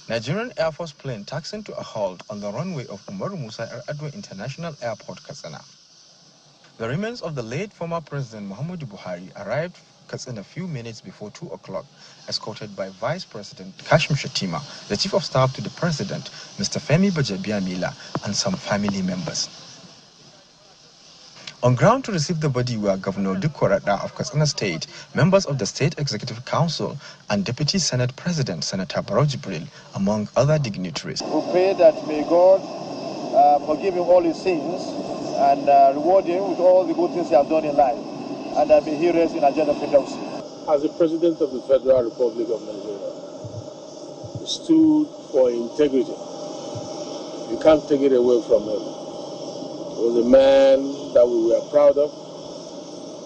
Nigerian Air Force plane taxiing to a halt on the runway of Umaru Musa Yar'Adua International Airport, Katsina. The remains of the late former President Muhammadu Buhari arrived Katsina a few minutes before 2 o'clock, escorted by Vice President Kashim Shettima, the Chief of Staff to the President, Mr. Femi Bajabiamila, and some family members. On ground to receive the body were Governor Dikko of Katsina State, members of the State Executive Council, and Deputy Senate President Senator Barrow Jibril, among other dignitaries. We pray that may God forgive him all his sins and reward him with all the good things he has done in life, and may he rest in Ajana Firdausi. As the President of the Federal Republic of Nigeria, he stood for integrity. You can't take it away from him. He was a man that we were proud of,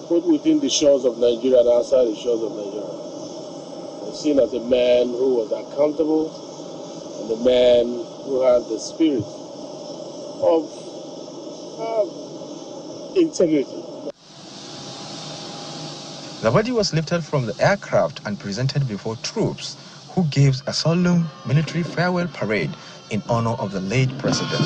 both within the shores of Nigeria and outside the shores of Nigeria. He was seen as a man who was accountable and a man who had the spirit of integrity. The body was lifted from the aircraft and presented before troops, who gave a solemn military farewell parade in honor of the late president.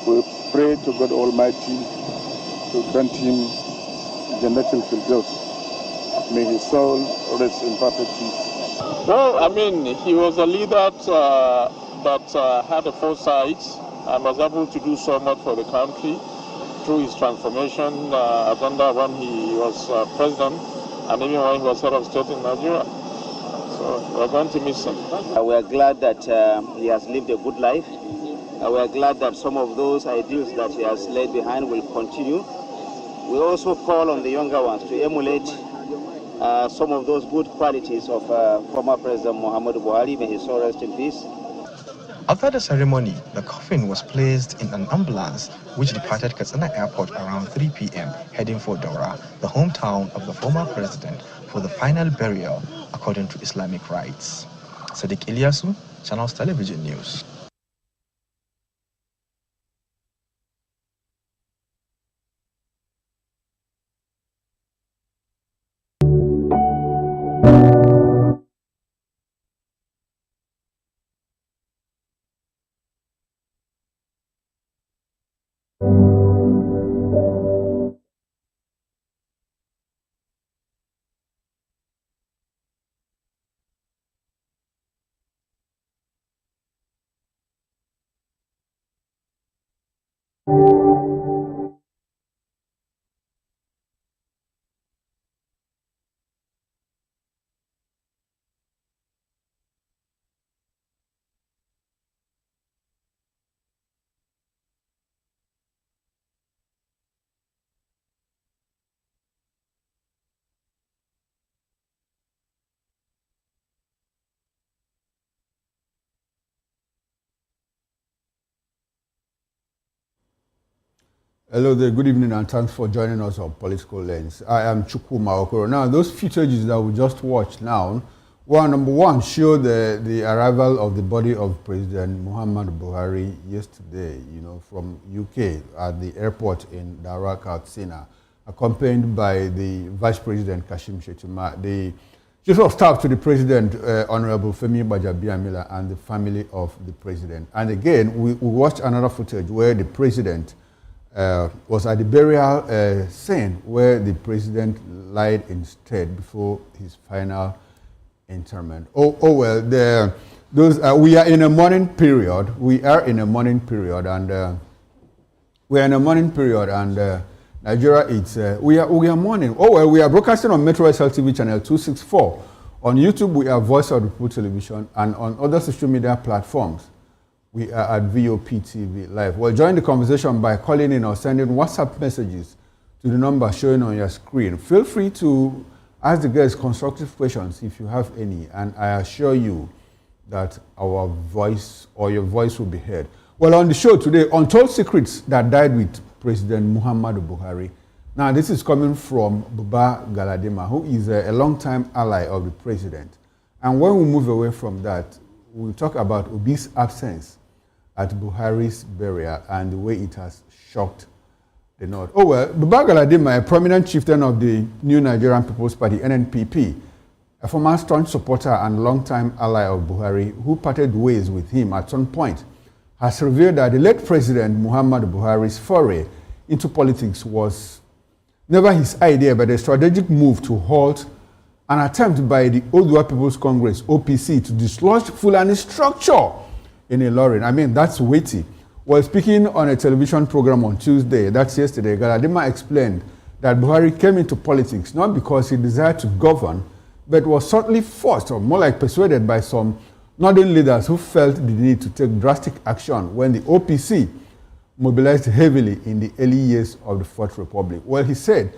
We pray to God Almighty to grant him Jannatul Firdaus. May his soul rest in perfect peace. Well, I mean, he was a leader that had a foresight and was able to do so much for the country through his transformation agenda when he was president and even when he was head of state in Nigeria. So we're going to miss him. We are glad that he has lived a good life. We are glad that some of those ideals that he has left behind will continue. We also call on the younger ones to emulate some of those good qualities of former President Muhammadu Buhari. May his soul rest in peace. After the ceremony, the coffin was placed in an ambulance which departed Katsina Airport around 3 p.m., heading for Daura, the hometown of the former president, for the final burial according to Islamic rites. Sadiq Ilyasu, Channels Television News. Hello there, good evening and thanks for joining us on Political Lens. I am Chukwu Maokoro. Now, those footages that we just watched now, number one, show the arrival of the body of President Muhammadu Buhari yesterday, from UK at the airport in Daura, Katsina, accompanied by the Vice President Kashim Shettima, the Chief of Staff to the President, Honorable Femi Bajabiamila, and the family of the President. And again, we watched another footage where the President was at the burial scene where the president lied instead before his final interment. We are in a mourning period. Nigeria, we are mourning. We are broadcasting on Metro SL TV channel 264. On YouTube, we are Voice of the People Television, and on other social media platforms, we are at VOP TV Live. Well, join the conversation by calling in or sending WhatsApp messages to the number showing on your screen. Feel free to ask the guests constructive questions if you have any, and I assure you that our voice or your voice will be heard. Well, on the show today, Untold Secrets that died with President Muhammadu Buhari. Now, this is coming from Buba Galadima, who is a longtime ally of the president. And when we move away from that, we'll talk about Obi'S absence at Buhari's burial and the way it has shocked the North. Oh well, Buba Galadima, a prominent chieftain of the New Nigerian People's Party, NNPP, a former staunch supporter and longtime ally of Buhari, who parted ways with him at some point, has revealed that the late President Muhammadu Buhari's foray into politics was never his idea, but a strategic move to halt an attempt by the Oduwa People's Congress, OPC, to dislodge Fulani structure in Ilorin. I mean, that's weighty. While speaking on a television program on Tuesday, that's yesterday, Galadima explained that Buhari came into politics not because he desired to govern, but was certainly forced, or more like persuaded, by some northern leaders who felt the need to take drastic action when the OPC mobilized heavily in the early years of the Fourth Republic. Well, he said,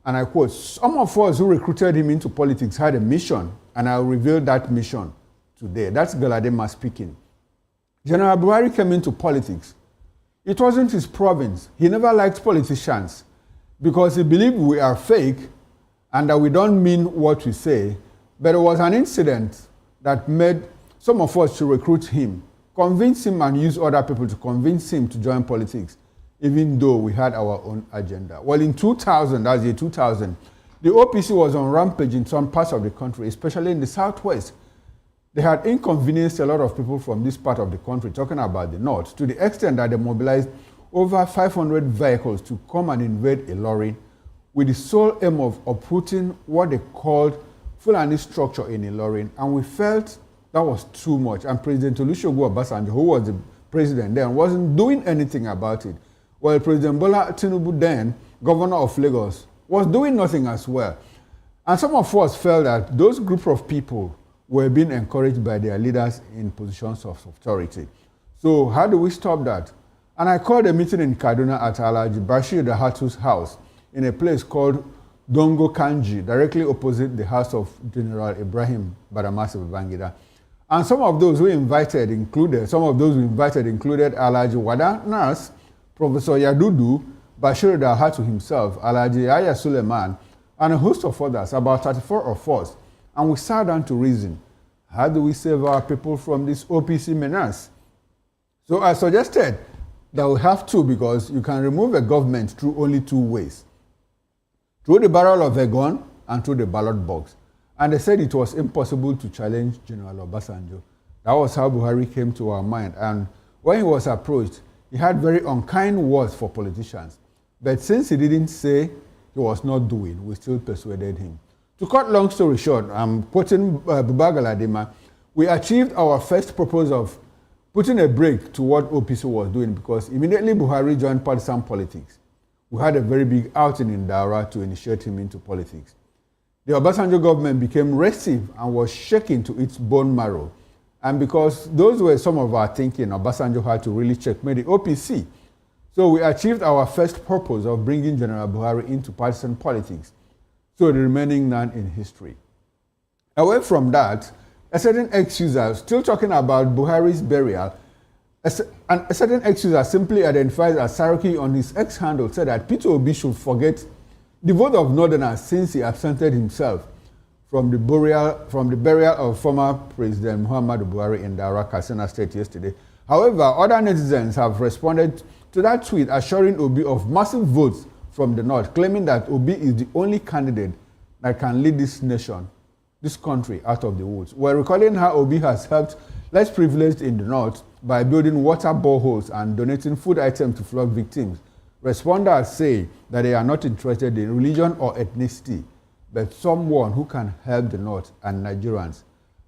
and I quote, "Some of us who recruited him into politics had a mission, and I'll reveal that mission today." That's Galadima speaking. General Buhari came into politics. It wasn't his province. He never liked politicians because he believed we are fake and that we don't mean what we say. But it was an incident that made some of us to recruit him, convince him and use other people to convince him to join politics, even though we had our own agenda. Well, in 2000, that's year 2000, the OPC was on rampage in some parts of the country, especially in the southwest. They had inconvenienced a lot of people from this part of the country, talking about the north, to the extent that they mobilized over 500 vehicles to come and invade Ilorin with the sole aim of uprooting what they called Fulani structure in Ilorin. And we felt that was too much. And President Olusegun Obasanjo, who was the president then, wasn't doing anything about it. While President Bola Tinubu then, governor of Lagos, was doing nothing as well. And some of us felt that those group of people were being encouraged by their leaders in positions of authority. So how do we stop that? And I called a meeting in Kaduna at Alhaji Bashir Dahatu's house in a place called Dongo Kanji, directly opposite the house of General Ibrahim Badamasi Babangida. And some of those who invited included Alhaji Wada Nas, Professor Yadudu, Bashir Dahatu himself, Alhaji Aya Suleiman, and a host of others, about 34 of us. And we sat down to reason, how do we save our people from this OPC menace? So I suggested that we have to, because you can remove a government through only two ways. Through the barrel of a gun and through the ballot box. And they said it was impossible to challenge General Obasanjo. That was how Buhari came to our mind. And when he was approached, he had very unkind words for politicians. But since he didn't say he was not doing, we still persuaded him. To cut long story short, I'm quoting Buba Galadima, we achieved our first purpose of putting a break to what OPC was doing, because immediately Buhari joined partisan politics. We had a very big outing in Daura to initiate him into politics. The Obasanjo government became restive and was shaken to its bone marrow. And because those were some of our thinking, Obasanjo had to really checkmate the OPC. So we achieved our first purpose of bringing General Buhari into partisan politics. So the remaining none in history. Away from that, a certain ex-user, still talking about Buhari's burial, a certain ex-user simply identified as Saraki on his ex-handle said that Peter Obi should forget the vote of Northerners since he absented himself from the burial of former President Muhammadu Buhari in Daura, Katsina State yesterday. However, other netizens have responded to that tweet assuring Obi of massive votes from the north, claiming that Obi is the only candidate that can lead this nation, this country, out of the woods. We're recalling how Obi has helped less privileged in the north by building water boreholes and donating food items to flood victims. Responders say that they are not interested in religion or ethnicity, but someone who can help the north and Nigerians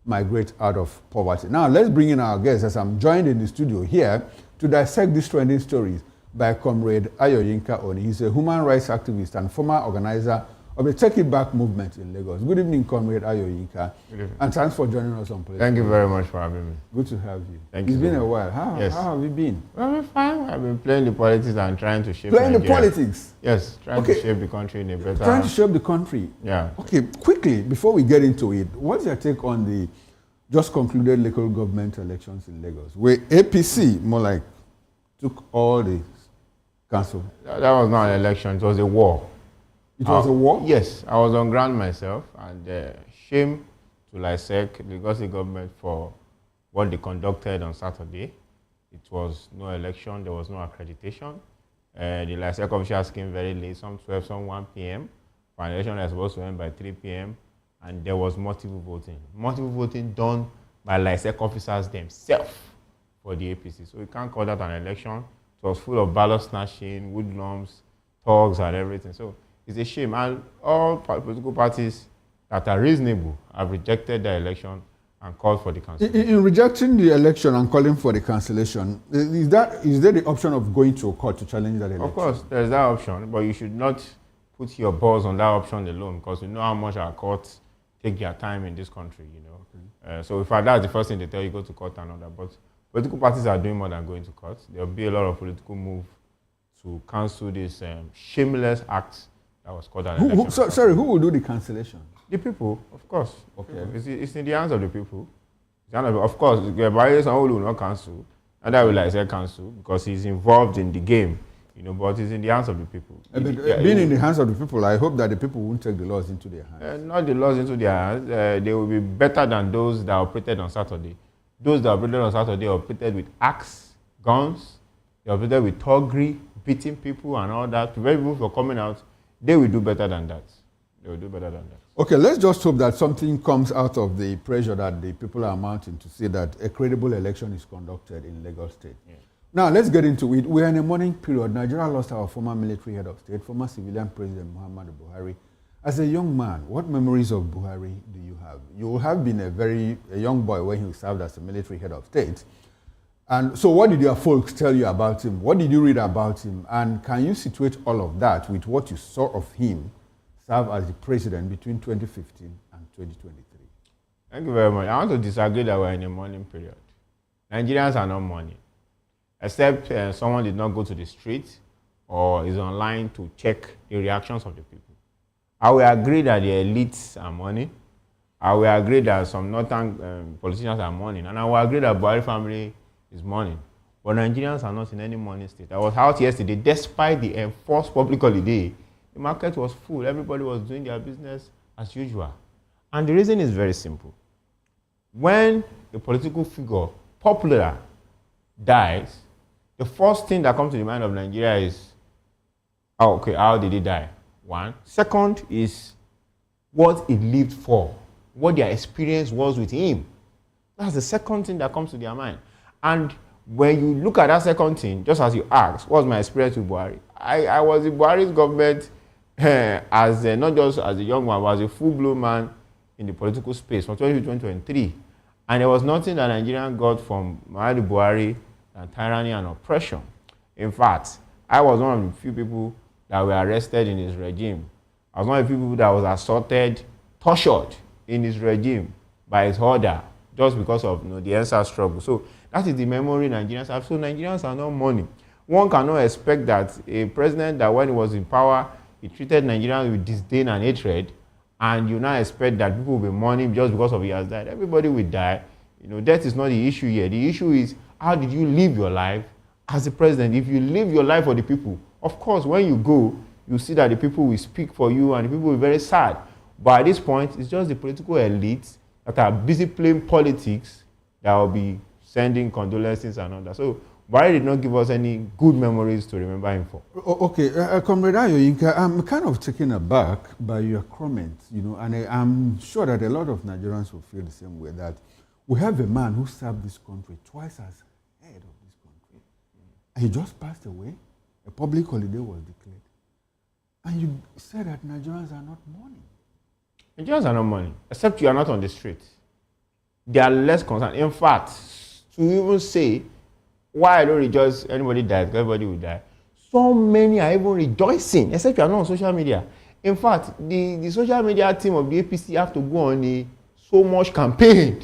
migrate out of poverty. Now, let's bring in our guests, as I'm joined in the studio here to dissect these trending stories by Comrade Ayoyinka Oni. He's a human rights activist and former organizer of the Take It Back movement in Lagos. Good evening, Comrade Ayoyinka. Good evening. And thanks for joining us on Politics. Thank you very much for having me. Good to have you. Thank you. It's been a while. How have you been? Well, I'm fine. I've been playing the politics and trying to shape Nigeria. The politics? Yes, trying to shape the country in a better... Trying to shape the country? Yeah. Okay, quickly, before we get into it, what's your take on the just concluded local government elections in Lagos, where APC, more like, took all the council? That was not an election, it was a war. It was a war? Yes, I was on ground myself, and shame to LISEC, the Lagos government, for what they conducted on Saturday. It was no election, there was no accreditation. The LISEC officials came very late, some 12, some 1 p.m. for an election that was supposed to end by 3 p.m. And there was multiple voting. Multiple voting done by LISEC officers themselves for the APC. So we can't call that an election. It was full of ballot snatching, woodlums, thugs, and everything. So it's a shame. And all political parties that are reasonable have rejected the election and called for the cancellation. In rejecting the election and calling for the cancellation, is there the option of going to a court to challenge that election? Of course, there's that option, but you should not put your balls on that option alone, because you know how much our courts take their time in this country, you know. So if that's the first thing they tell you, go to court and all that. But political parties are doing more than going to court. There'll be a lot of political move to cancel this shameless act that was called an election. Sorry, who will do the cancellation? The people, of course. Okay. It's in the hands of the people. Of course, Buhari'S will not cancel, and I will say cancel because he's involved in the game, you know. But it's in the hands of the people. Being in the hands of the people, I hope that the people won't take the laws into their hands. Not the laws into their hands. They will be better than those that operated on Saturday. Those that operated on Saturday operated with axe, guns. They operated with thuggery, beating people and all that. Prevent people from coming out. They will do better than that. They will do better than that. Okay, let's just hope that something comes out of the pressure that the people are mounting to say that a credible election is conducted in Lagos State. Yeah. Now, let's get into it. We are in a mourning period. Nigeria lost our former military head of state, former civilian president Muhammadu Buhari. As a young man, what memories of Buhari do you have? You will have been a young boy when he served as a military head of state. And so what did your folks tell you about him? What did you read about him? And can you situate all of that with what you saw of him serve as the president between 2015 and 2023? Thank you very much. I want to disagree that we're in a mourning period. Nigerians are not mourning, except someone did not go to the street or is online to check the reactions of the people. I will agree that the elites are mourning. I will agree that some northern politicians are mourning. And I will agree that Buhari family is mourning. But Nigerians are not in any mourning state. I was out yesterday, despite the enforced public holiday. The market was full. Everybody was doing their business as usual. And the reason is very simple. When a political figure, popular, dies, the first thing that comes to the mind of Nigeria is, oh, okay, how did he die? One. Second is what he lived for, what their experience was with him. That's the second thing that comes to their mind. And when you look at that second thing, just as you asked, what was my experience with Buhari? I was in Buhari's government as not just as a young man, but as a full-blown man in the political space from 2023. And there was nothing that Nigerian got from Muhammadu Buhari than tyranny and oppression. In fact, I was one of the few people that were arrested in his regime. I was one of the people that was assaulted, tortured in his regime by his order just because of the EndSARS struggle. So that is the memory Nigerians have. So Nigerians are not mourning. One cannot expect that a president that when he was in power, he treated Nigerians with disdain and hatred, and you now expect that people will be mourning just because of he has died. Everybody will die. Death is not the issue here. The issue is, how did you live your life as a president? If you live your life for the people, of course, when you go, you see that the people will speak for you and the people will be very sad. But at this point, it's just the political elites that are busy playing politics that will be sending condolences and all that. So Buhari did not give us any good memories to remember him for. Okay, Comrade Ayoyinka, I'm kind of taken aback by your comments, and I'm sure that a lot of Nigerians will feel the same way, that we have a man who served this country twice as head of this country. He just passed away. A public holiday was declared. And you said that Nigerians are not mourning. Nigerians are not mourning, except you are not on the street. They are less concerned. In fact, to even say, why I don't rejoice anybody dies, everybody will die. So many are even rejoicing, except you are not on social media. In fact, the social media team of the APC have to go on so much campaign,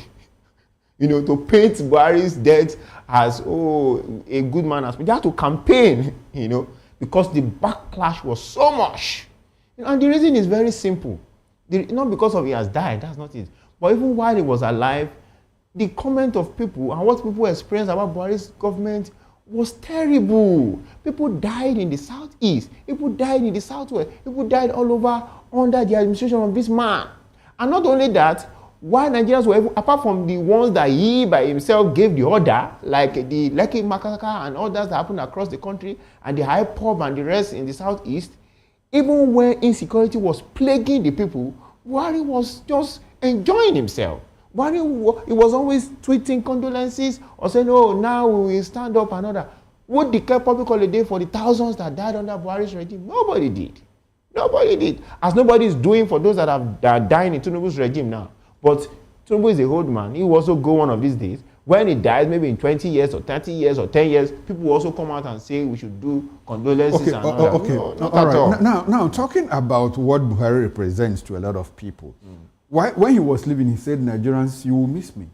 to paint Buhari's death as, a good man. They have to campaign, because the backlash was so much. And the reason is very simple. Not because of he has died, that's not it. But even while he was alive, the comment of people and what people experienced about Buhari's government was terrible. People died in the southeast. People died in the southwest. People died all over under the administration of this man. And not only that, Why Nigerians were, apart from the ones that he by himself gave the order, like the Lekki massacre and others that happened across the country, and the IPOB and the rest in the southeast, even when insecurity was plaguing the people, Buhari was just enjoying himself. Buhari, he was always tweeting condolences or saying, oh, now we will stand up and all that. Would declare public holiday for the thousands that died under Buhari's regime? Nobody did. Nobody did. As nobody is doing for those that are dying in Tinubu's regime now. But Tinubu is a old man. He will also go one of these days. When he dies, maybe in 20 years or 30 years or 10 years, people will also come out and say we should do condolences and all that. Okay. No, not at all. Now, talking about what Buhari represents to a lot of people, when he was leaving, he said, Nigerians, you will miss me.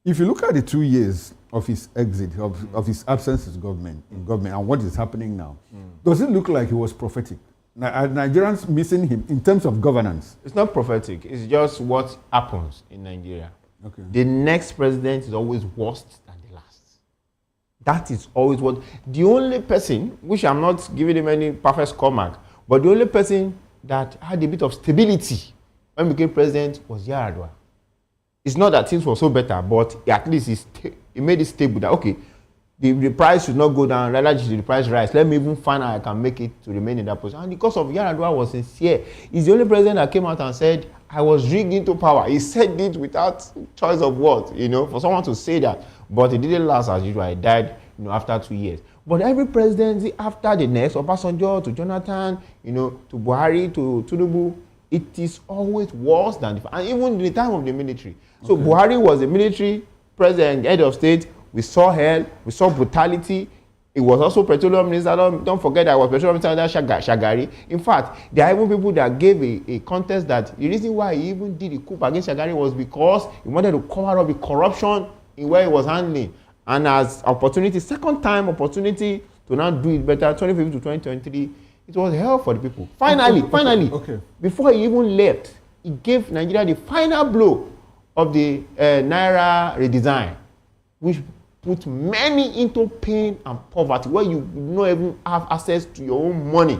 If you look at the 2 years of his exit, of his absence in government, and what is happening now, does it look like he was prophetic? Are Nigerians missing him in terms of governance? It's not prophetic. It's just what happens in Nigeria. Okay. The next president is always worse than the last. That is always what... The only person, which I'm not giving him any perfect score mark, but the only person that had a bit of stability when he became president was Yar'Adua. It's not that things were so better, but at least he made it stable that, okay, the price should not go down, rather the price rise. Let me even find out I can make it to remain in that position. And because of Yar'Adua was sincere, he's the only president that came out and said, I was rigged into power. He said it without choice of words, for someone to say that. But it didn't last as usual. He died, after 2 years. But every presidency after the next, Obasanjo to Jonathan, to Buhari to Tinubu, it is always worse than and even in the time of the military. So Buhari was a military president, head of state. We saw hell, we saw brutality. It was also petroleum minister. Don't forget that was petroleum minister under Shagari. In fact, there are even people that gave a contest that the reason why he even did a coup against Shagari was because he wanted to cover up the corruption in where he was handling. And as opportunity, second time opportunity to now do it better, 2015 to 2023, it was hell for the people. Finally, before he even left, he gave Nigeria the final blow of the Naira redesign, which put many into pain and poverty, where you don't even have access to your own money.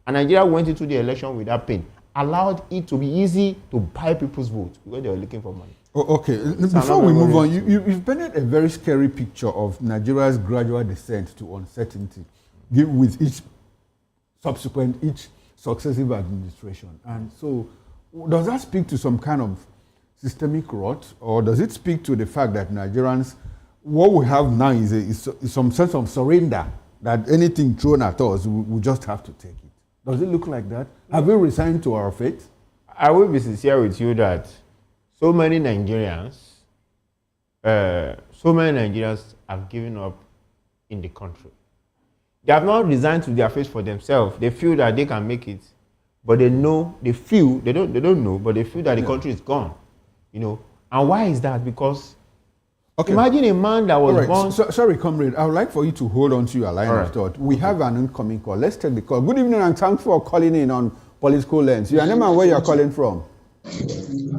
And Nigeria went into the election with that pain, allowed it to be easy to buy people's votes because they were looking for money. Before we move on, you've painted a very scary picture of Nigeria's gradual descent to uncertainty with each successive administration. And so, does that speak to some kind of systemic rot, or does it speak to the fact that Nigerians, what we have now is some sense of surrender, that anything thrown at us, we just have to take it? Does it look like that? Have we resigned to our fate? I will be sincere with you that so many Nigerians have given up in the country. They have not resigned to their fate for themselves. They feel that they can make it, but they don't know, but they feel that the country is gone. And why is that? Because imagine a man that was born... Sorry, comrade, I would like for you to hold on to your line of thought. We have an incoming call. Let's take the call. Good evening and thanks for calling in on Political Lens. Your name and where you're calling from?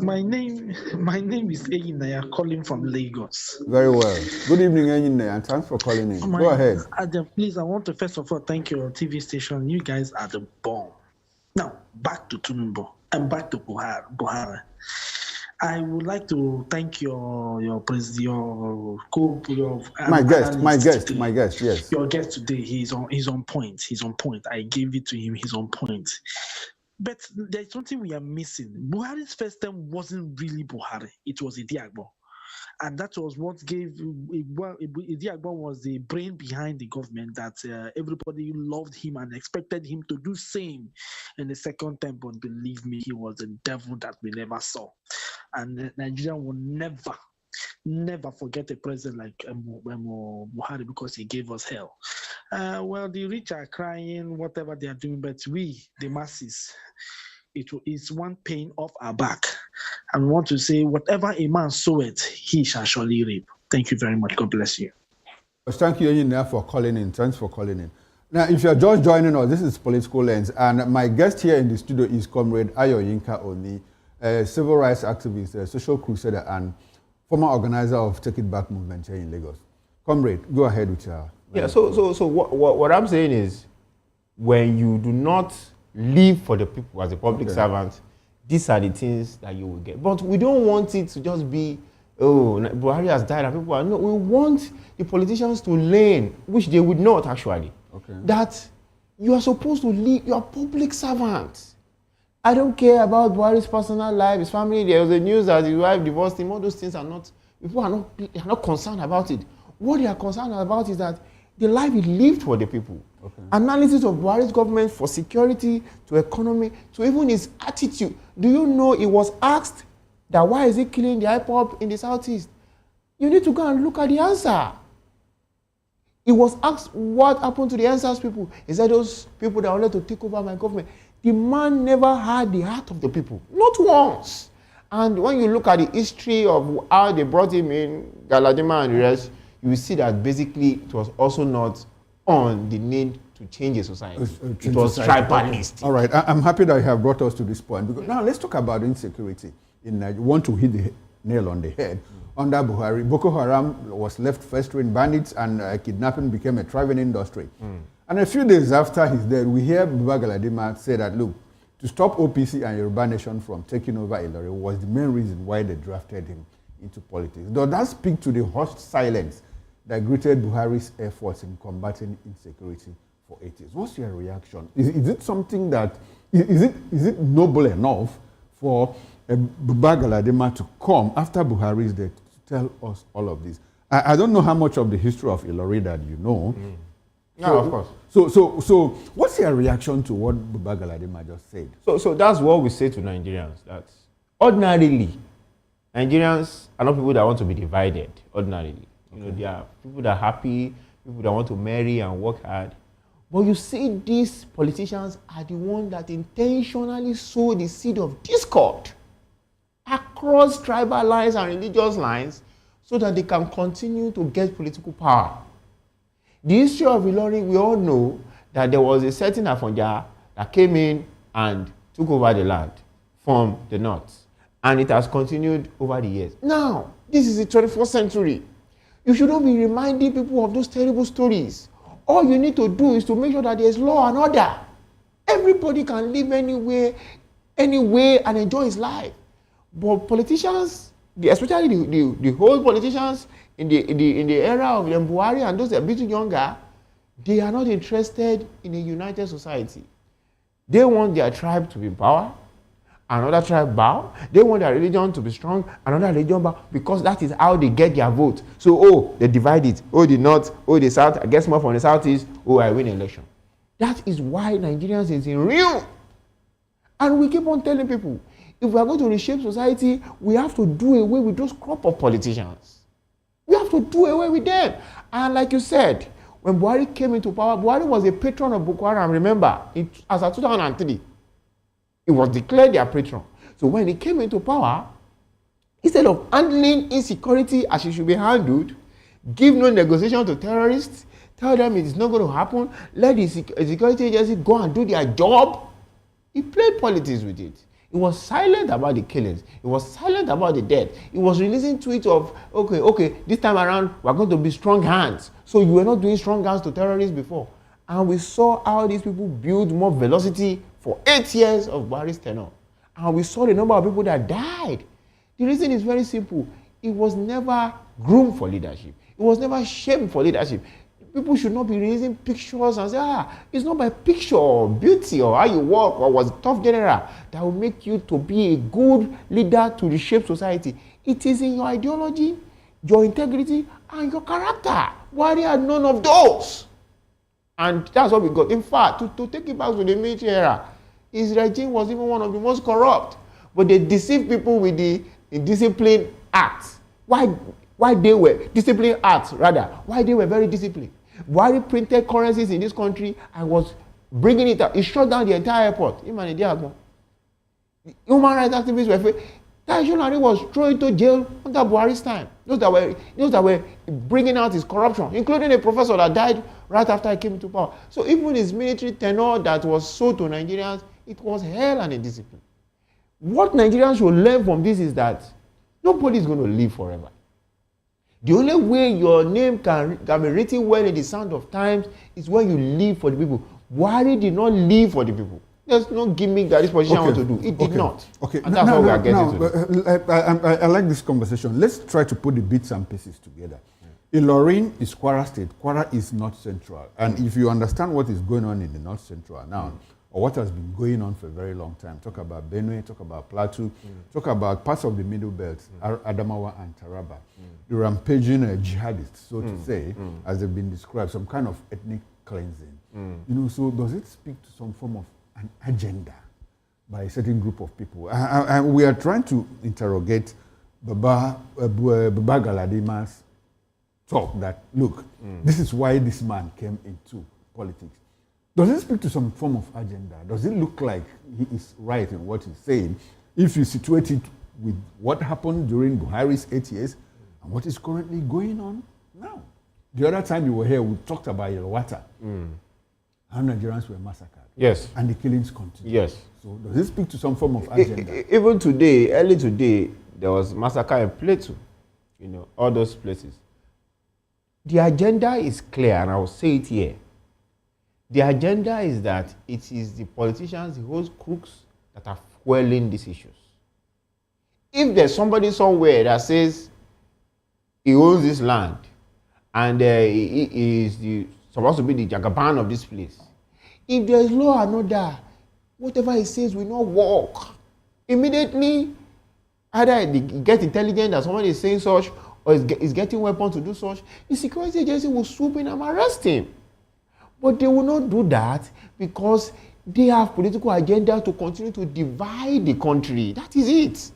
My name is Eyinaya, calling from Lagos. Very well. Good evening, Eyinaya, and thanks for calling in. Go ahead. Adam, please, I want to first of all thank your TV station. You guys are the bomb. Now, back to Tinubu and back to Buhari. I would like to thank my guest, yes. Your guest today, he's on point. I gave it to him, he's on point. But there's something we are missing. Buhari's first term wasn't really Buhari. It was Idi-Agbo. And that was what gave Idi-Agbo was the brain behind the government, that everybody loved him and expected him to do same in the second term. But believe me, he was the devil that we never saw. And Nigeria will never forget a president like Buhari, because he gave us hell. Well, the rich are crying, whatever they are doing, but we, the masses, it is one pain off our back. And we want to say, whatever a man soweth, he shall surely reap. Thank you very much. God bless you. Thank you, Eyinaya, for calling in. Thanks for calling in. Now, if you're just joining us, this is Political Lens, and my guest here in the studio is Comrade Ayo Oni, a civil rights activist, a social crusader, and former organizer of Take It Back movement here in Lagos. Comrade, go ahead with your... So what I'm saying is, when you do not live for the people as a public servant, these are the things that you will get. But we don't want it to just be, oh, Buhari has died and people are, no, we want the politicians to learn, which they would not actually, that you are supposed to lead, you are public servants. I don't care about Buhari's personal life, his family. There was a news that his wife divorced him. All those things are not, people are not concerned about it. What they are concerned about is that the life he lived for the people. Analysis of Buhari's government for security, to economy, to even his attitude. Do you know he was asked that why is he killing the IPOB in the southeast? You need to go and look at the answer. He was asked what happened to the answers people. He said those people that wanted to take over my government. The man never had the heart of the people, not once. And when you look at the history of how they brought him in, Galadima and the rest, you will see that basically it was also not on the need to change a society. It was tribalist. All right, I'm happy that you have brought us to this point. Because now let's talk about insecurity. You want to hit the nail on the head. Under Buhari, Boko Haram was left festering, bandits and kidnapping became a thriving industry. And a few days after his death, we hear Buba Galadima say that, look, to stop OPC and Yoruba Nation from taking over Ilori was the main reason why they drafted him into politics. Does that speak to the hushed silence that greeted Buhari's efforts in combating insecurity for 8 years? What's your reaction? Is it something that, is it noble enough for Buba Galadima to come after Buhari's death to tell us all of this? I don't know how much of the history of Ilori that you know. No, of course. So what's your reaction to what Buba Galadima just said? So that's what we say to Nigerians, that ordinarily, Nigerians are not people that want to be divided, ordinarily. You know, they are people that are happy, people that want to marry and work hard. But you see, these politicians are the ones that intentionally sow the seed of discord across tribal lines and religious lines so that they can continue to get political power. The history of Ilori, we all know that there was a certain Afonja that came in and took over the land from the north. And it has continued over the years. Now, this is the 21st century. You shouldn't be reminding people of those terrible stories. All you need to do is to make sure that there's law and order. Everybody can live anywhere, and enjoy his life. But politicians, especially the whole politicians in the era of Buhari and those that are a bit younger, they are not interested in a united society. They want their tribe to be in power, another tribe bow. They want their religion to be strong, another religion bow, because that is how they get their vote. So, they divide it. The north, the south, I get more from the southeast, I win election. That is why Nigerians is in real. And we keep on telling people, if we are going to reshape society, we have to do away with those crop of politicians. We have to do away with them. And like you said, when Buhari came into power, Buhari was a patron of Boko Haram, remember, as of 2003. He was declared their patron. So when he came into power, instead of handling insecurity as it should be handled, give no negotiation to terrorists, tell them it is not going to happen, let the security agency go and do their job, he played politics with it. He was silent about the killings. He was silent about the death. He was releasing tweets of, okay, this time around, we're going to be strong hands. So you were not doing strong hands to terrorists before. And we saw how these people build more velocity for 8 years of Buhari's tenure. And we saw the number of people that died. The reason is very simple. It was never groomed for leadership. It was never shaped for leadership. People should not be releasing pictures and say, it's not by picture or beauty or how you walk or was a tough general that will make you to be a good leader to reshape society. It is in your ideology, your integrity, and your character. Why they are none of those? And that's what we got. In fact, to take it back to the military era, his regime was even one of the most corrupt. But they deceived people with the Discipline Act. Why they were Discipline Act, rather. Why they were very disciplined. Buhari printed currencies in this country and was bringing it up. He shut down the entire airport. Human rights activists were free. Tajunari was thrown into jail under Buhari's time. Those that were bringing out his corruption, including a professor that died right after he came into power. So even his military tenure that was sold to Nigerians, it was hell and indiscipline. What Nigerians should learn from this is that nobody is going to live forever. The only way your name can be written well in the sound of times is when you live for the people. Buhari did not live for the people. There's no gimmick that this politician want to do. It did not. Okay. And that's what we are getting to. I like this conversation. Let's try to put the bits and pieces together. Ilorin is Kwara State. Kwara is North Central. And if you understand what is going on in the North Central now, or what has been going on for a very long time, talk about Benue, talk about Plateau, talk about parts of the Middle Belt, Adamawa and Taraba. The rampaging jihadists, so to say, as they've been described, some kind of ethnic cleansing. You know, so does it speak to some form of an agenda by a certain group of people? And we are trying to interrogate Buba Galadima's talk that, look, this is why this man came into politics. Does it speak to some form of agenda? Does it look like he is right in what he's saying if you situate it with what happened during Buhari's 8 years and what is currently going on now? The other time you were here, we talked about Yelwata. How Nigerians were massacred. Yes. And the killings continue. Yes. So does it speak to some form of agenda? Even today, early today, there was massacre in Plateau. You know, all those places. The agenda is clear, and I will say it here. The agenda is that it is the politicians, the whole crooks, that are fueling these issues. If there's somebody somewhere that says he owns this land and he is supposed to be the Jagaban of this place, if there's law and order, whatever he says will not work. Immediately, either they get intelligent that somebody is saying such or is getting weapons to do such, the security agency will swoop in and arrest him. But they will not do that because they have political agenda to continue to divide the country. That is it.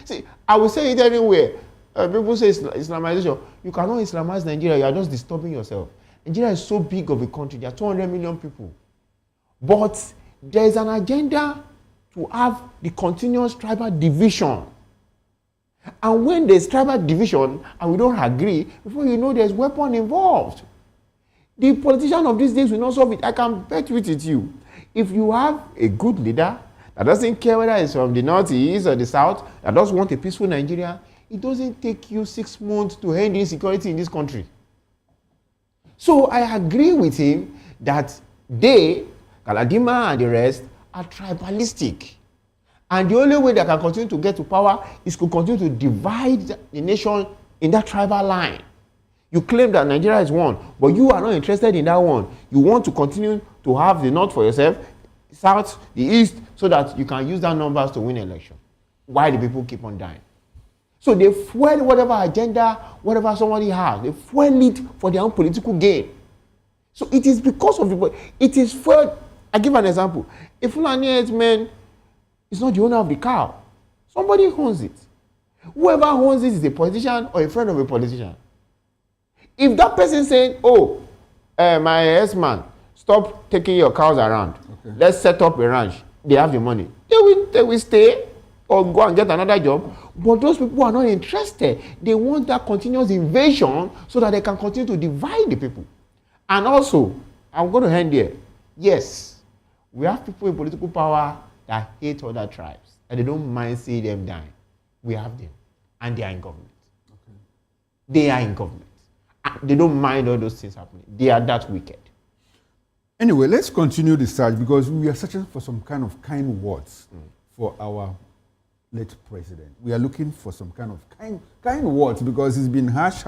See, I will say it anywhere. People say Islamization. You cannot Islamize Nigeria. You are just disturbing yourself. Nigeria is so big of a country. There are 200 million people. But there is an agenda to have the continuous tribal division. And when there's tribal division and we don't agree, before you know there's weapon involved. The politician of these days will not solve it. I can bet with you. If you have a good leader that doesn't care whether it's from the north, east, or the south, that doesn't want a peaceful Nigeria, it doesn't take you 6 months to end insecurity in this country. So I agree with him that they, Galadima and the rest, are tribalistic. And the only way they can continue to get to power is to continue to divide the nation in that tribal line. You claim that Nigeria is one, but you are not interested in that one. You want to continue to have the north for yourself, south, the east, so that you can use that numbers to win election. Why do people keep on dying? So they fuel whatever agenda, whatever somebody has. They fuel it for their own political gain. So it is because of the... It is fueled... I give an example. A Fulani headsman is not the owner of the cow. Somebody owns it. Whoever owns it is a politician or a friend of a politician. If that person said, oh, my ex-man, stop taking your cows around. Okay. Let's set up a ranch. They have the money. They will stay or go and get another job. But those people are not interested. They want that continuous invasion so that they can continue to divide the people. And also, I'm going to end here. Yes, we have people in political power that hate other tribes. And they don't mind seeing them die. We have them. And they are in government. Okay. They are in government. They don't mind all those things happening. They are that wicked. Anyway, let's continue the search because we are searching for some kind of kind words for our late president. We are looking for some kind of kind words because it's been harsh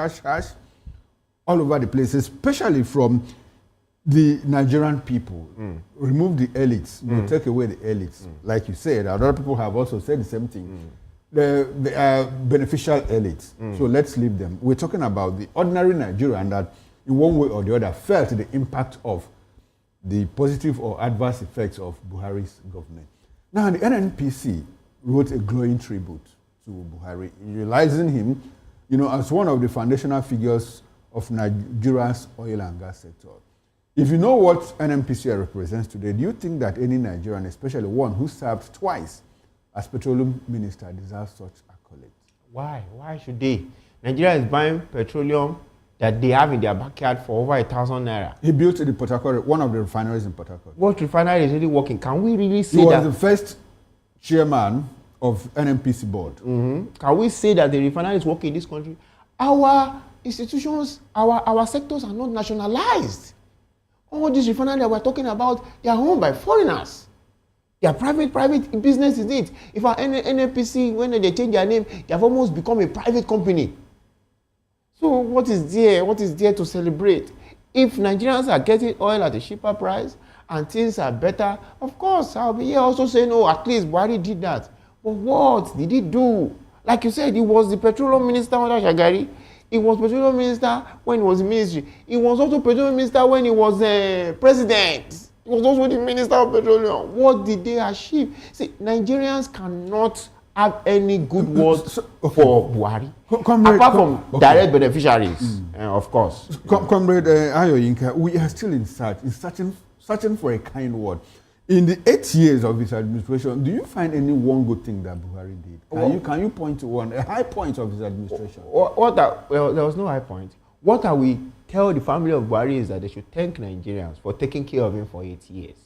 all over the place, especially from the Nigerian people. Remove the elites, we'll take away the elites. Like you said, other people have also said the same thing. They are beneficial elites, so let's leave them. We're talking about the ordinary Nigerian that in one way or the other felt the impact of the positive or adverse effects of Buhari's government. Now, the NNPC wrote a glowing tribute to Buhari, realizing him, as one of the foundational figures of Nigeria's oil and gas sector. If you know what NNPC represents today, do you think that any Nigerian, especially one who served twice as petroleum minister, deserves such accolades? Why? Why should they? Nigeria is buying petroleum that they have in their backyard for over 1,000 naira. He built the Port Harcourt, one of the refineries in Port Harcourt. What refinery is really working? Can we really say that? He was the first chairman of NNPC board. Can we say that the refinery is working in this country? Our institutions, our sectors are not nationalized. All these refineries that we're talking about, they are owned by foreigners. Their private business is it. If our NNPC, when they change their name, they have almost become a private company. So what is there? What is there to celebrate? If Nigerians are getting oil at a cheaper price and things are better, of course, I'll be here also saying, oh, at least Buhari did that. But what did he do? Like you said, he was the petroleum minister under Shagari. He was petroleum minister when he was in ministry. He was also petroleum minister when he was president. He was also the minister of petroleum. What did they achieve? See, Nigerians cannot have any good words for Buhari, apart from direct beneficiaries, of course. Comrade Ayoyinka, we are still searching for a kind word. In the 8 years of his administration, do you find any one good thing that Buhari did? Can you point to one, a high point of his administration? Well, there was no high point. What are we tell the family of Buhari is that they should thank Nigerians for taking care of him for 8 years.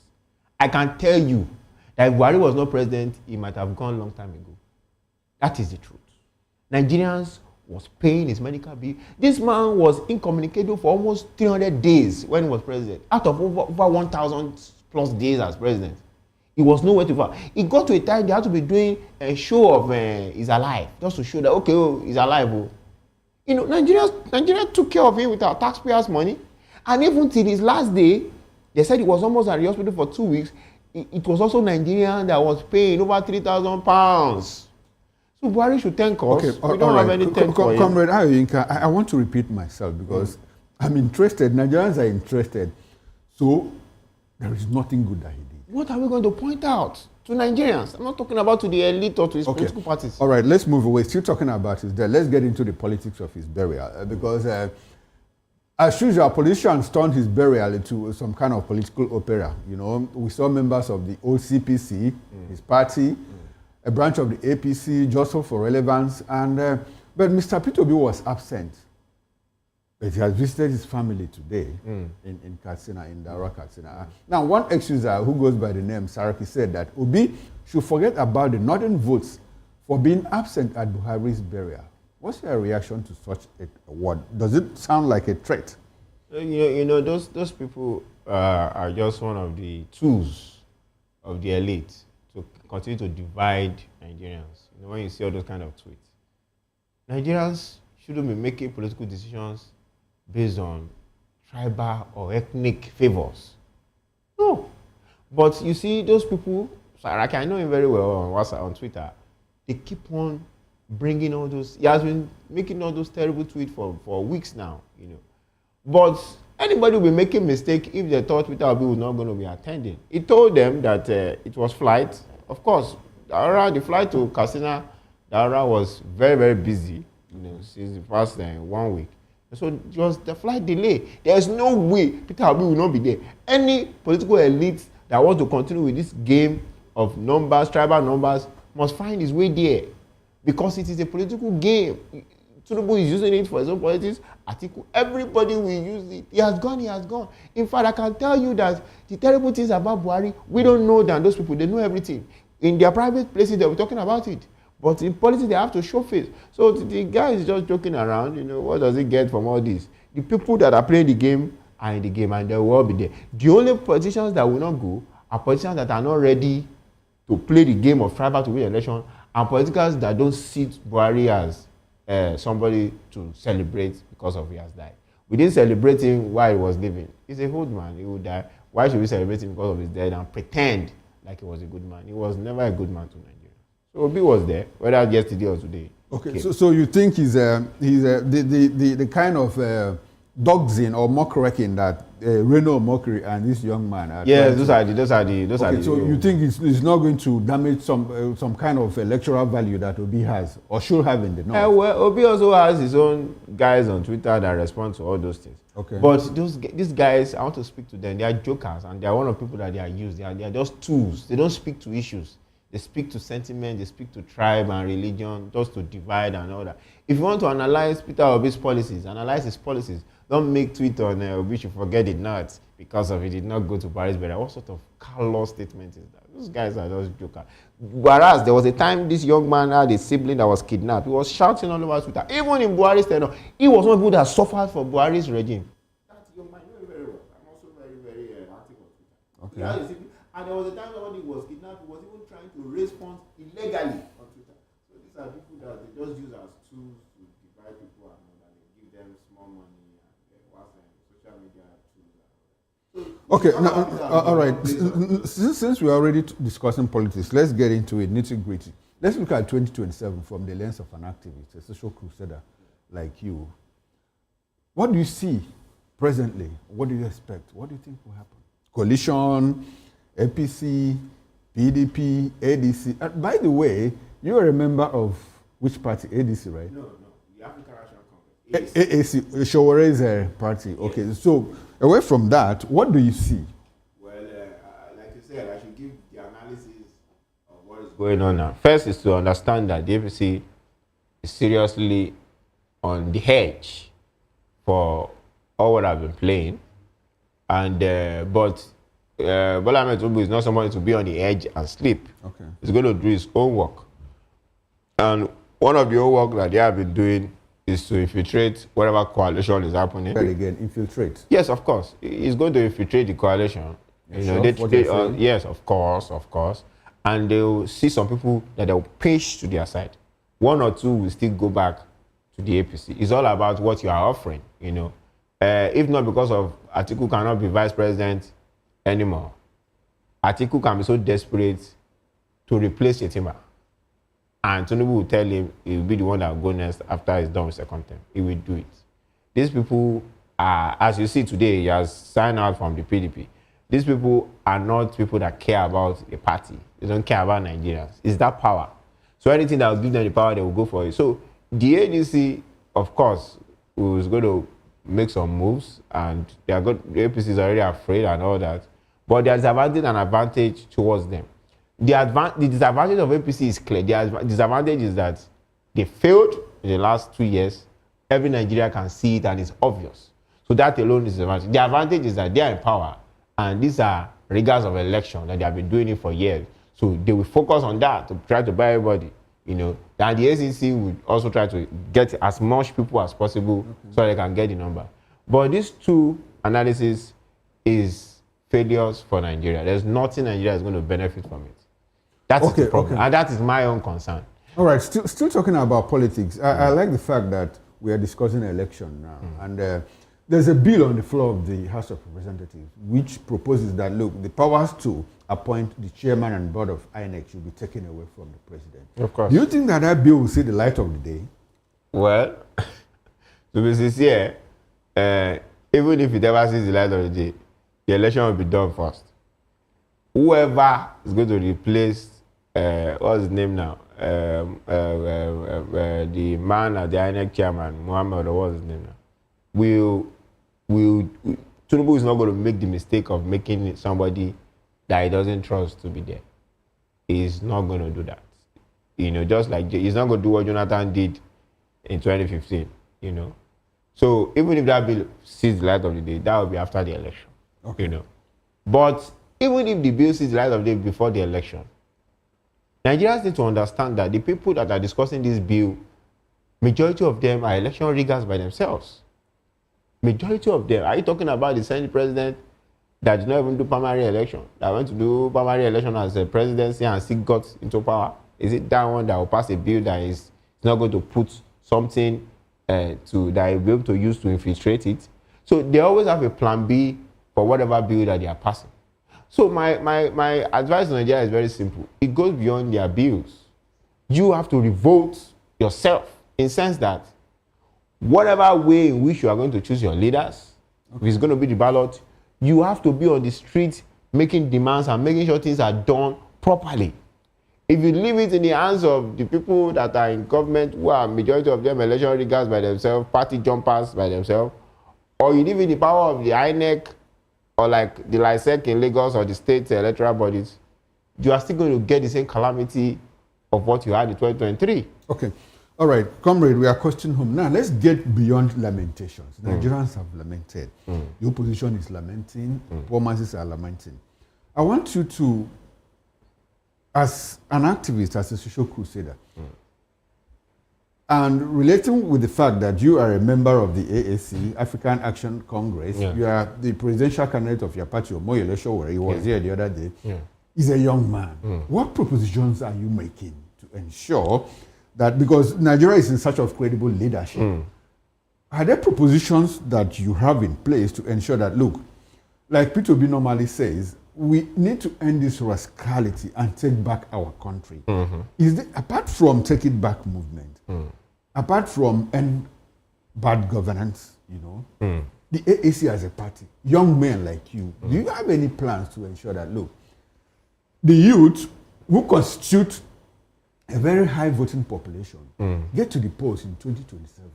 I can tell you that if Buhari was not president, he might have gone a long time ago. That is the truth. Nigerians was paying his medical bill. This man was incommunicado for almost 300 days when he was president. Out of over 1,000 plus days as president. He was nowhere to find. He got to a time they had to be doing a show of he's alive, just to show that, okay, oh, he's alive. Oh. You know, Nigeria took care of him with our taxpayers' money. And even till his last day, they said he was almost at the hospital for 2 weeks. It was also Nigerian that was paying over 3,000 pounds. So Buhari should thank us. Okay, we don't have any thank for him. Comrade Ayoyinka, I want to repeat myself because I'm interested. Nigerians are interested. So there is nothing good that he did. What are we going to point out to Nigerians? I'm not talking about to the elite or to his political parties. All right, let's move away. Still talking about his death. Let's get into the politics of his burial. Because as usual, politicians turned his burial into some kind of political opera. You know, we saw members of the OCPC, his party, a branch of the APC, jostled for relevance. But Mr. Peter Obi was absent. But he has visited his family today in Katsina, in Daura, Katsina. Now, one ex-user who goes by the name Saraki said that Obi should forget about the northern votes for being absent at Buhari's burial. What's your reaction to such a word? Does it sound like a threat? You know those people are just one of the tools of the elite to continue to divide Nigerians. You know, when you see all those kind of tweets. Nigerians shouldn't be making political decisions based on tribal or ethnic favors. No. But you see, those people, Saraki, I know him very well on WhatsApp, on Twitter, they keep on bringing all those, he has been making all those terrible tweets for weeks now, you know. But anybody will be making mistake if they thought Peter Obi was not going to be attending. He told them that it was flight. Of course, the flight to Katsina, Daura was very, very busy, you know, since the past 1 week. So it was the flight delay. There is no way Peter Obi will not be there. Any political elite that wants to continue with this game of numbers, tribal numbers, must find his way there. Because it is a political game. Tinubu is using it for his own politics. Atiku, everybody will use it. He has gone, he has gone. In fact, I can tell you that the terrible things about Buhari, we don't know than those people. They know everything. In their private places, they were talking about it. But in politics, they have to show face. So the guy is just joking around. You know, what does he get from all this? The people that are playing the game are in the game, and they will all be there. The only politicians that will not go are politicians that are not ready to play the game of tribal to win the election, and politicians that don't see Buhari as somebody to celebrate because of he has died. We didn't celebrate him while he was living. He's a old man. He will die. Why should we celebrate him because of his death and pretend like he was a good man? He was never a good man to Nigeria. So Obi was there, whether yesterday or today. Okay, so you think he's the kind of doxing or mockery that Reno Mockery and this young man are? Yes, those are the. So you think it's not going to damage some kind of electoral value that Obi has or should have in the north? Well, Obi also has his own guys on Twitter that respond to all those things. Okay. But these guys, I want to speak to them. They are jokers, and they are one of the people that they are used. They are just tools. They don't speak to issues. They speak to sentiment, they speak to tribe and religion, just to divide and all that. If you want to analyze Peter Obi's policies, analyze his policies. Don't make tweet on Obi should forget it not because of he did not go to Buhari's burial. What sort of callous statement is that? Those guys are just jokers. Whereas there was a time this young man had a sibling that was kidnapped. He was shouting all over Twitter. Even in Buhari's tenure, he was one of the people that suffered for Buhari's regime. That young man, you know very well. I'm also very, very active on Twitter. Okay. And there was a time somebody was kidnapped, was even trying to raise funds illegally on Twitter. So these are people that they just use as tools to divide people and all that. They give them small money and WhatsApp, social media tools. Okay, all right. Since we're already discussing politics, let's get into it, nitty-gritty. Let's look at 2027 from the lens of an activist, a social crusader like you. What do you see presently? What do you expect? What do you think will happen? Coalition, APC, PDP, ADC. By the way, you're a member of which party? ADC, right? No, the African National Congress. AAC, Showere's party. Yes. Okay, so away from that, what do you see? Well, like you said, I should give the analysis of what is going on now. First is to understand that the APC is seriously on the edge for all what I've been playing. And but Bola Ahmed Tinubu is not somebody to be on the edge and sleep. Okay. He's going to do his own work. And one of the own work that they have been doing is to infiltrate whatever coalition is happening. But again, infiltrate. Yes, of course. He's going to infiltrate the coalition. Yes, of course. And they'll see some people that they'll pinch to their side. One or two will still go back to the APC. It's all about what you are offering, If not because of Atiku cannot be vice president anymore, Atiku can be so desperate to replace Yetima. And Tinubu will tell him he will be the one that will go next after he's done with second term. He will do it. These people are, as you see today, he has signed out from the PDP. These people are not people that care about a party. They don't care about Nigerians. It's that power. So anything that will give them the power, they will go for it. So the ADC, of course, was going to make some moves, and the APC is already afraid and all that. But there's advantage and advantage towards them. The disadvantage of APC is clear. The disadvantage is that they failed in the last 2 years. Every Nigerian can see it and it's obvious. So that alone is the advantage. The advantage is that they are in power, and these are riggers of election that they have been doing it for years. So they will focus on that to try to buy everybody, And the ACC would also try to get as much people as possible so they can get the number. But these two analysis is failures for Nigeria. There's nothing Nigeria is going to benefit from it. That's the problem. And that is my own concern. All right, still talking about politics. I like the fact that we are discussing election now. And there's a bill on the floor of the House of Representatives which proposes that, look, the powers to appoint the chairman and board of INEC should be taken away from the president. Of course. Do you think that that bill will see the light of the day? Well, to be sincere, even if it ever sees the light of the day, the election will be done first. Whoever is going to replace, what's his name now? The man at the INEC chairman, Mohammed, or what's his name now? Tinubu is not going to make the mistake of making somebody that he doesn't trust to be there. He's not going to do that. Just like he's not going to do what Jonathan did in 2015, So even if that bill sees the light of the day, that will be after the election, But even if the bill sees the light of the day before the election, Nigerians need to understand that the people that are discussing this bill, majority of them are election riggers by themselves. Majority of them. Are you talking about the Senate president that did not even do primary election, that went to do primary election as a presidency and still got into power? Is it that one that will pass a bill that is not going to put something that will be able to use to infiltrate it? So they always have a plan B for whatever bill that they are passing. So my advice to Nigeria is very simple. It goes beyond their bills. You have to revolt yourself in the sense that whatever way in which you are going to choose your leaders, if it's going to be the ballot, you have to be on the street making demands and making sure things are done properly. If you leave it in the hands of the people that are in government, who are majority of them election riggers by themselves, party jumpers by themselves, or you leave in the power of the INEC or like the LISEC in Lagos or the state electoral bodies, you are still going to get the same calamity of what you had in 2023. Okay. All right, comrade, we are questioning home. Now, let's get beyond lamentations. Nigerians have lamented. The opposition is lamenting. Poor masses are lamenting. I want you to, as an activist, as a social crusader, And relating with the fact that you are a member of the AAC, African Action Congress, you are the presidential candidate of your party, Omoyele Sowore, he was here the other day, is a young man. What propositions are you making to ensure that, because Nigeria is in search of credible leadership, are there propositions that you have in place to ensure that, look, like P2B normally says, we need to end this rascality and take back our country? Is there, apart from take it back movement, apart from end bad governance, you know, the AAC as a party, young men like you, do you have any plans to ensure that, look, the youth who constitute a very high voting population get to the polls in 2027,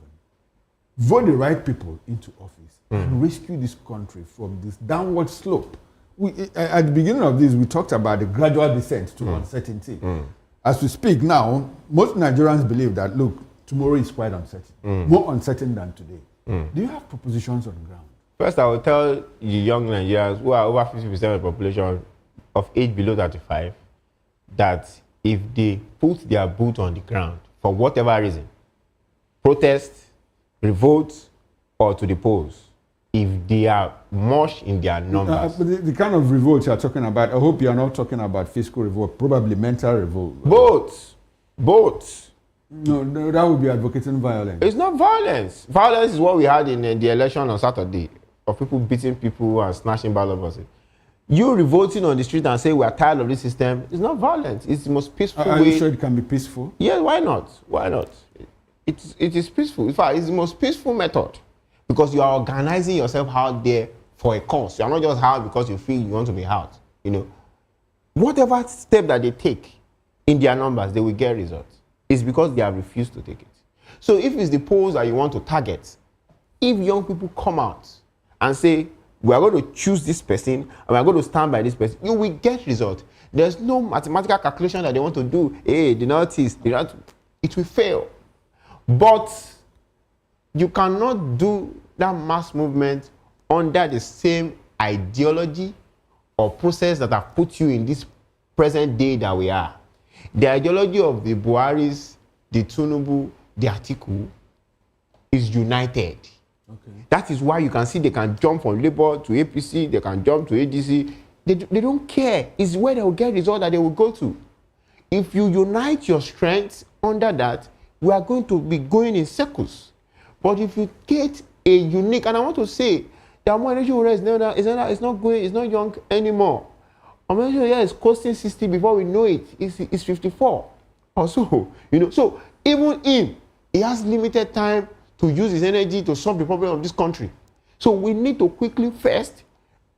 vote the right people into office, and rescue this country from this downward slope? At the beginning of this, we talked about the gradual descent to uncertainty. As we speak now, most Nigerians believe that, look, tomorrow is quite uncertain, more uncertain than today. Do you have propositions on the ground? First, I will tell the young Nigerians who are over 50% of the population of age below 35 that if they put their boot on the ground for whatever reason, protest, revolt, or to the polls, if they are much in their numbers. But the kind of revolt you are talking about, I hope you are not talking about physical revolt, probably mental revolt. Both. No, that would be advocating violence. It's not violence. Violence is what we had in the election on Saturday, of people beating people and snatching ballot boxes. You revolting on the street and say we are tired of this system, it's not violent. It's the most peaceful way. Are you sure it can be peaceful? Yeah, why not? Why not? It is peaceful. In fact, it's the most peaceful method because you are organizing yourself out there for a cause. You are not just out because you feel you want to be out. You know, whatever step that they take in their numbers, they will get results. It's because they have refused to take it. So if it's the polls that you want to target, if young people come out and say, we are going to choose this person and we are going to stand by this person, you will get results. There's no mathematical calculation that they want to do. Hey, the Northeast, it will fail. But you cannot do that mass movement under the same ideology or process that have put you in this present day that we are. The ideology of the Buharis, the Tinubu, the Atiku is united. Okay. That is why you can see they can jump from Labour to APC, they can jump to ADC. They don't care. It's where they will get results that they will go to. If you unite your strength under that, we are going to be going in circles. But if you get a unique, and I want to say that more energy is not young anymore. Omoyele is costing 60 before we know it. It's 54 or so. You know, so even he has limited time to use his energy to solve the problem of this country. So we need to quickly first,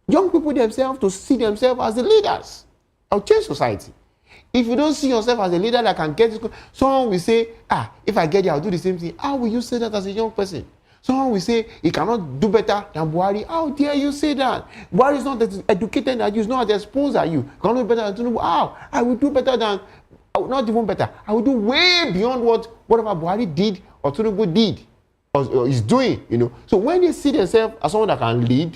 young people themselves to see themselves as the leaders of change society. If you don't see yourself as a leader that can get this, someone will say, if I get there, I'll do the same thing. How will you say that as a young person? Someone will say, he cannot do better than Buhari. How dare you say that? Buhari is not as educated as you, is not as exposed as you. He cannot do better than Tinubu. How? I will do better than, not even better. I will do way beyond whatever Buhari did or Tinubu did or is doing, you know. So when they see themselves as someone that can lead,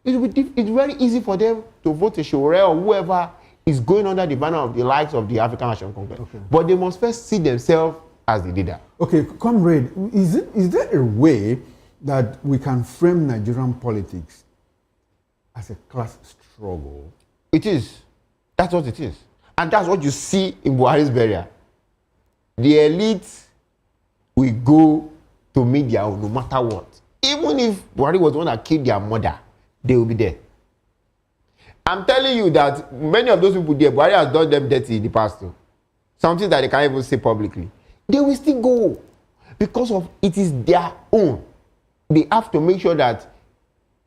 it's very easy for them to vote a Sowore or whoever is going under the banner of the likes of the African National Congress. Okay. But they must first see themselves as the leader. Okay, comrade, is there a way that we can frame Nigerian politics as a class struggle? It is. That's what it is. And that's what you see in Buhari's burial. The elite will go to meet their own no matter what. Even if Buhari was the one that killed their mother, they will be there. I'm telling you that many of those people there, Buhari has done them dirty in the past too. Something that they can't even say publicly. They will still go because of it is their own. They have to make sure that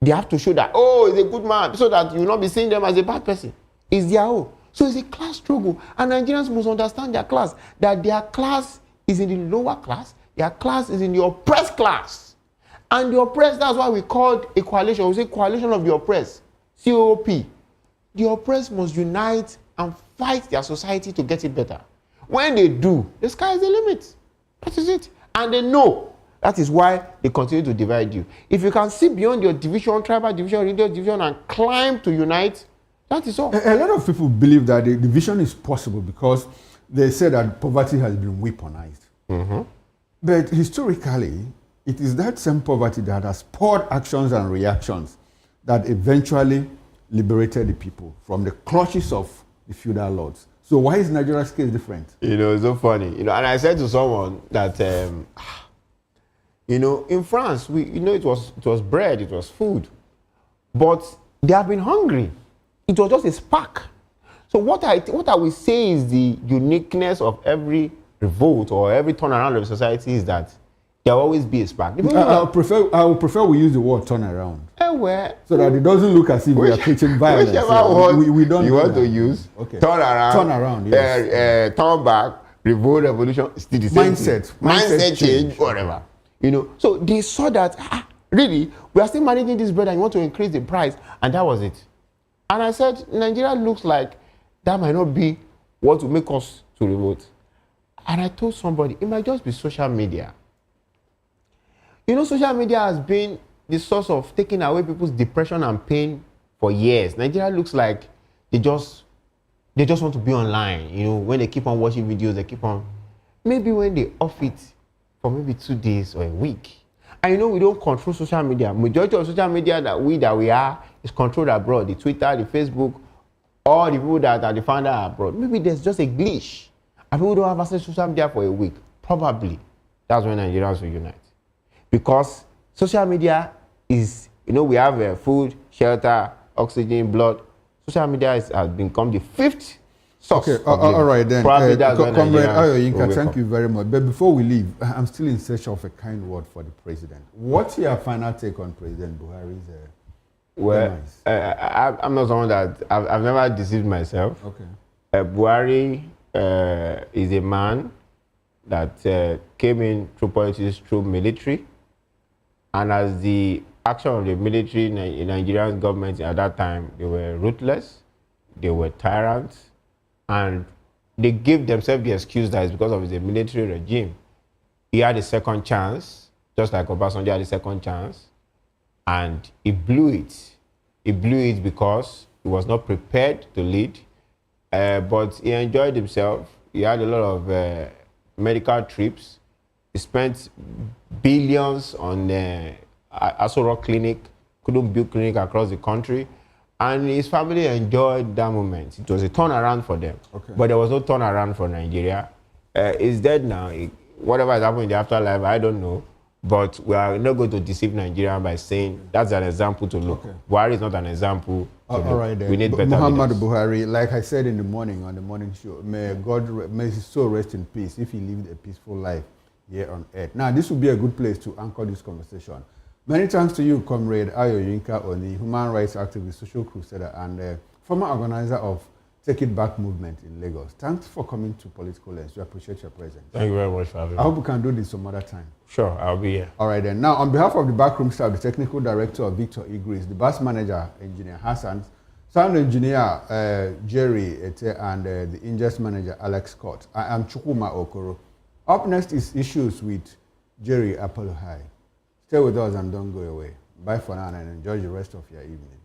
they have to show that, he's a good man, so that you will not be seeing them as a bad person. It's their own. So it's a class struggle. And Nigerians must understand their class, that their class is in the lower class, their class is in the oppressed class. And the oppressed, that's why we called a coalition. We say coalition of the oppressed, COOP. The oppressed must unite and fight their society to get it better. When they do, the sky is the limit. That is it. And they know. That is why they continue to divide you. If you can see beyond your division, tribal division, religious division, and climb to unite, that is all. A lot of people believe that the division is possible because they say that poverty has been weaponized. Mm-hmm. But historically, it is that same poverty that has spurred actions and reactions that eventually liberated the people from the clutches of the feudal lords. So why is Nigeria's case different? It's so funny. And I said to someone that, in France, it was bread, it was food, but they have been hungry. It was just a spark. So what I will say is the uniqueness of every revolt or every turnaround of society is that there will always be a spark. I would prefer we use the word turnaround. Well, so that it doesn't look as if we are preaching violence. Whichever word we don't you want to use. Okay. Turn around, yes. Turn back, revolt, revolution, still the same mindset change, whatever. So they saw that, really, we are still managing this bread and you want to increase the price. And that was it. And I said, Nigeria looks like that might not be what will make us to revolt. And I told somebody, it might just be social media. Social media has been the source of taking away people's depression and pain for years. Nigeria looks like they just want to be online. When they keep on watching videos, they keep on. Maybe when they off it for maybe 2 days or a week. And we don't control social media. Majority of social media that we are is controlled abroad. The Twitter, the Facebook, all the people that are the founder abroad. Maybe there's just a glitch. And people don't have access to social media for a week. Probably. That's when Nigerians will unite. Because social media is, we have food, shelter, oxygen, blood. Social media has become the 5th source. Okay, all right then. Probably that's when Comrade Ayoyinka, thank you very much. But before we leave, I'm still in search of a kind word for the president. What's your final take on President Buhari's demise? I'm not someone that, I've never deceived myself. Okay. Buhari is a man that came in through politics, through military. And as the action of the military in Nigerian government at that time, they were ruthless, they were tyrants, and they gave themselves the excuse that it's because of the military regime. He had a second chance, just like Obasanjo had a second chance, and he blew it. He blew it because he was not prepared to lead, but he enjoyed himself. He had a lot of medical trips. He spent billions on Aso Rock Clinic, couldn't build clinic across the country, and his family enjoyed that moment. It was a turnaround for them, but there was no turnaround for Nigeria. He's dead now. Whatever has happened in the afterlife, I don't know, but we are not going to deceive Nigeria by saying that's an example to look. Buhari is not an example to look. All right, then. We need better Muhammad leaders. Buhari, like I said in the morning, on the morning show, may his soul rest in peace if he lived a peaceful life here on earth. Now, this would be a good place to anchor this conversation. Many thanks to you, Comrade Ayoyinka Oni, human rights activist, social crusader, and former organizer of Take It Back movement in Lagos. Thanks for coming to Political Lens. We appreciate your presence. Thank you very much for having me. I hope we can do this some other time. Sure, I'll be here. All right, then. Now, on behalf of the backroom staff, the technical director, Victor Igris, the bus manager, Engineer Hassan, sound engineer, Jerry Ete, and the ingest manager, Alex Scott. I am Chukuma Okoro. Up next is Issues with Jerry Apollo High. Stay with us and don't go away. Bye for now and enjoy the rest of your evening.